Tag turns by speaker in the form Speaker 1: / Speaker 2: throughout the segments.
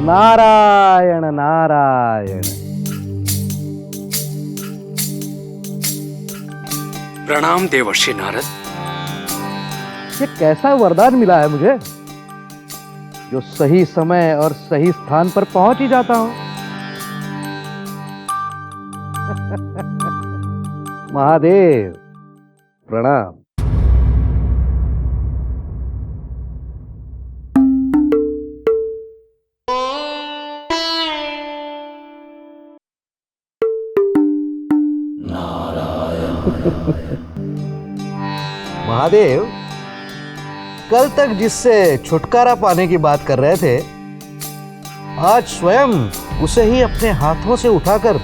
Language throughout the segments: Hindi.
Speaker 1: नारायण नारायण।
Speaker 2: प्रणाम देवर्षि नारद।
Speaker 1: ये कैसा वरदान मिला है मुझे जो सही समय और सही स्थान पर पहुंच ही जाता हूं। महादेव प्रणाम। महादेव, कल तक जिससे छुटकारा पाने की बात कर रहे थे, आज स्वयं उसे ही अपने हाथों से उठाकर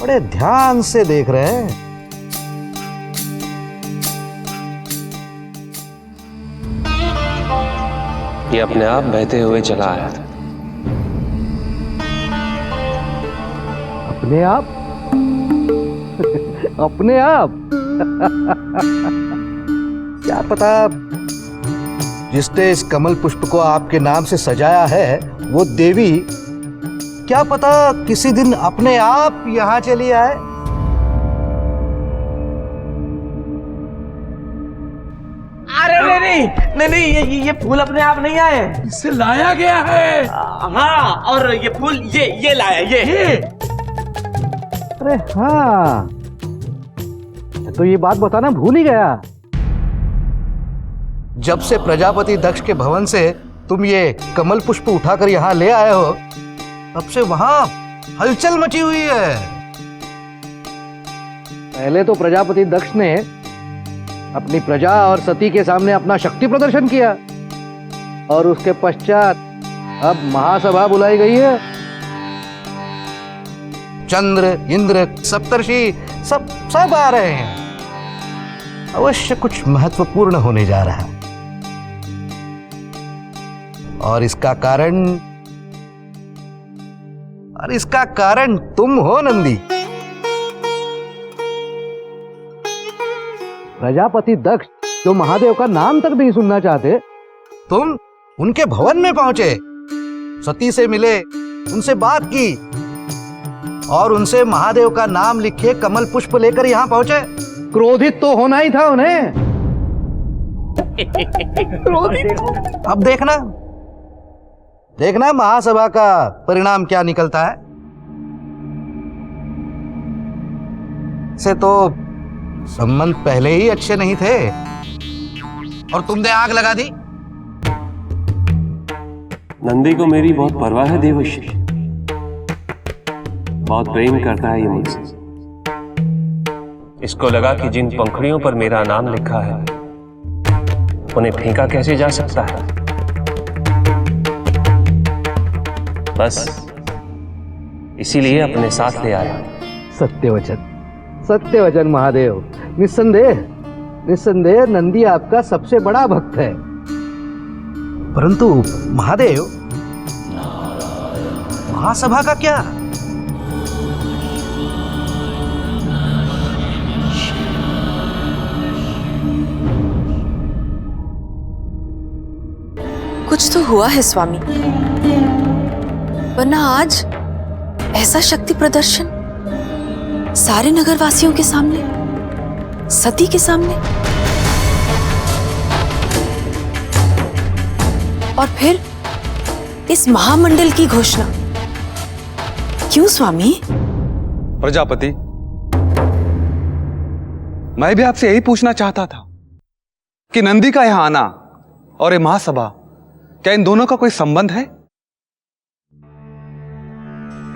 Speaker 1: बड़े ध्यान से देख रहे हैं।
Speaker 3: ये अपने आप बहते हुए चला आया था।
Speaker 1: अपने आप? अपने आप? क्या पता जिसने इस कमल पुष्प को आपके नाम से सजाया है वो देवी, क्या पता किसी दिन अपने आप यहां चली आए।
Speaker 4: अरे नहीं, ये फूल अपने आप नहीं आए,
Speaker 2: इसे लाया गया है।
Speaker 4: हाँ, और ये फूल ये लाया ये।
Speaker 1: अरे हाँ, तो ये बात बताना भूल ही गया। जब से प्रजापति दक्ष के भवन से तुम ये कमल पुष्प उठाकर यहाँ ले आए हो, तब से वहां हलचल मची हुई है। पहले तो प्रजापति दक्ष ने अपनी प्रजा और सती के सामने अपना शक्ति प्रदर्शन किया, और उसके पश्चात अब महासभा बुलाई गई है। चंद्र, इंद्र, सप्तर्षि सब आ रहे हैं। अवश्य कुछ महत्वपूर्ण होने जा रहा है, और इसका कारण तुम हो नंदी। प्रजापति दक्ष जो महादेव का नाम तक नहीं सुनना चाहते, तुम उनके भवन में पहुंचे, सती से मिले, उनसे बात की, और उनसे महादेव का नाम लिखे कमल पुष्प लेकर यहां पहुंचे। क्रोधित तो होना ही था उन्हें। क्रोधित? अब देखना महासभा का परिणाम क्या निकलता है। से तो संबंध पहले ही अच्छे नहीं थे, और तुमने आग लगा दी।
Speaker 3: नंदी को मेरी बहुत परवाह है देवर्षि, बहुत प्रेम करता है ये मुझसे। इसको लगा कि जिन पंखुड़ियों पर मेरा नाम लिखा है उन्हें फेंका कैसे जा सकता है। बस इसीलिए अपने साथ ले आया।
Speaker 1: सत्यवचन महादेव। निस्संदेह नंदी आपका सबसे बड़ा भक्त है। परंतु महादेव, महासभा का क्या?
Speaker 5: कुछ तो हुआ है स्वामी, वरना आज ऐसा शक्ति प्रदर्शन सारे नगरवासियों के सामने, सती के सामने, और फिर इस महामंडल की घोषणा। क्यों स्वामी?
Speaker 6: प्रजापति, मैं भी आपसे यही पूछना चाहता था कि नंदी का यहां आना और ये महासभा, क्या इन दोनों का कोई संबंध है?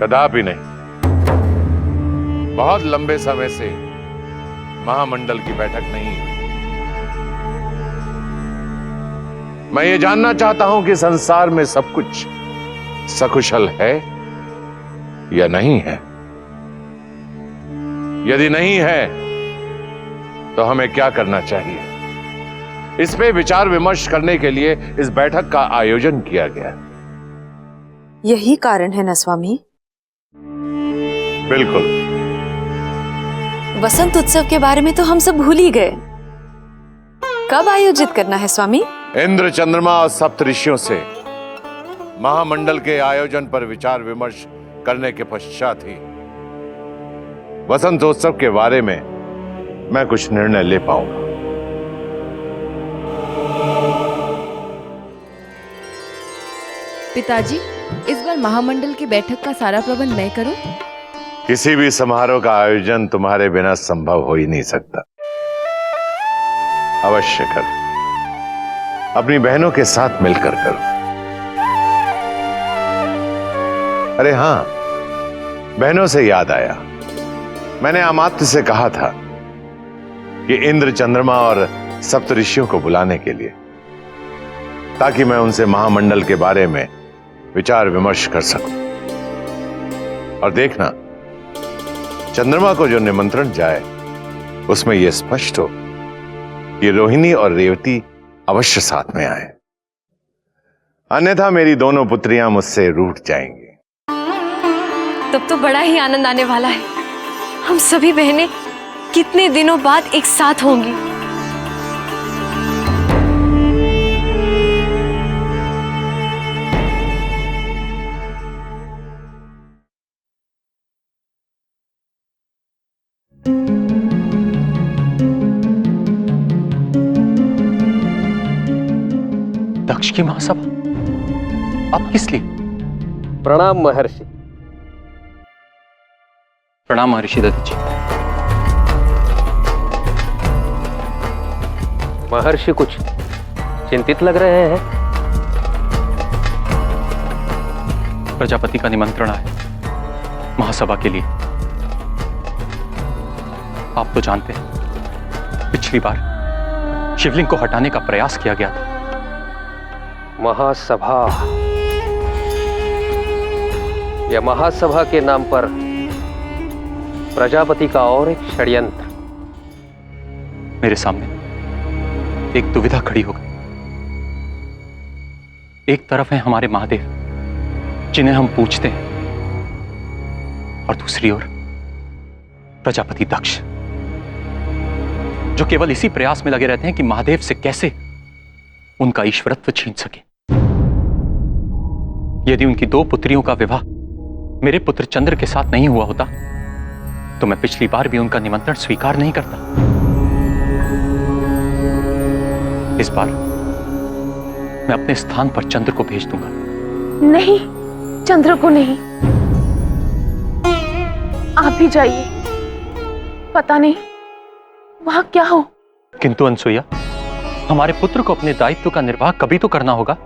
Speaker 7: कदापि नहीं। बहुत लंबे समय से महामंडल की बैठक नहीं हुई। मैं ये जानना चाहता हूं कि संसार में सब कुछ सकुशल है या नहीं है। यदि नहीं है तो हमें क्या करना चाहिए, इस पे विचार विमर्श करने के लिए इस बैठक का आयोजन किया गया।
Speaker 5: यही कारण है ना स्वामी?
Speaker 7: बिल्कुल।
Speaker 5: वसंत उत्सव के बारे में तो हम सब भूल ही गए। कब आयोजित करना है स्वामी?
Speaker 7: इंद्र, चंद्रमा और सप्त ऋषियों से महामंडल के आयोजन पर विचार विमर्श करने के पश्चात ही वसंतोत्सव के बारे में मैं कुछ निर्णय ले पाऊंगा।
Speaker 8: पिताजी, इस बार महामंडल की बैठक का सारा प्रबंध मैं करूं?
Speaker 7: किसी भी समारोह का आयोजन तुम्हारे बिना संभव हो ही नहीं सकता। अवश्य कर, अपनी बहनों के साथ मिलकर करो। अरे हां, बहनों से याद आया, मैंने अमात्य से कहा था कि इंद्र, चंद्रमा और सप्तऋषियों को बुलाने के लिए, ताकि मैं उनसे महामंडल के बारे में विचार विमर्श कर सकूं। और देखना, चंद्रमा को जो निमंत्रण जाए उसमें यह स्पष्ट हो कि रोहिणी और रेवती अवश्य साथ में आए, अन्यथा मेरी दोनों पुत्रियां मुझसे रूठ जाएंगी।
Speaker 9: तब तो बड़ा ही आनंद आने वाला है। हम सभी बहनें कितने दिनों बाद एक साथ होंगी।
Speaker 3: दक्ष की महासभा? अब किस लिए?
Speaker 10: प्रणाम महर्षि।
Speaker 3: प्रणाम महर्षि दत्त जी।
Speaker 10: महर्षि कुछ चिंतित लग रहे हैं।
Speaker 3: प्रजापति का निमंत्रण है महासभा के लिए। आप तो जानते हैं, पिछली बार शिवलिंग को हटाने का प्रयास किया गया था।
Speaker 10: महासभा, यह महासभा के नाम पर प्रजापति का और एक षड्यंत्र।
Speaker 3: मेरे सामने एक दुविधा खड़ी हो गई। एक तरफ है हमारे महादेव, जिन्हें हम पूजते हैं, और दूसरी ओर प्रजापति दक्ष, जो केवल इसी प्रयास में लगे रहते हैं कि महादेव से कैसे उनका ईश्वरत्व छीन सके। यदि उनकी दो पुत्रियों का विवाह मेरे पुत्र चंद्र के साथ नहीं हुआ होता, तो मैं पिछली बार भी उनका निमंत्रण स्वीकार नहीं करता। इस बार मैं अपने स्थान पर चंद्र को भेज दूंगा।
Speaker 9: नहीं, चंद्र को नहीं, आप ही जाइए। पता नहीं वहां क्या हो।
Speaker 3: किंतु अनसुईया, हमारे पुत्र को अपने दायित्व का निर्वाह कभी तो करना होगा।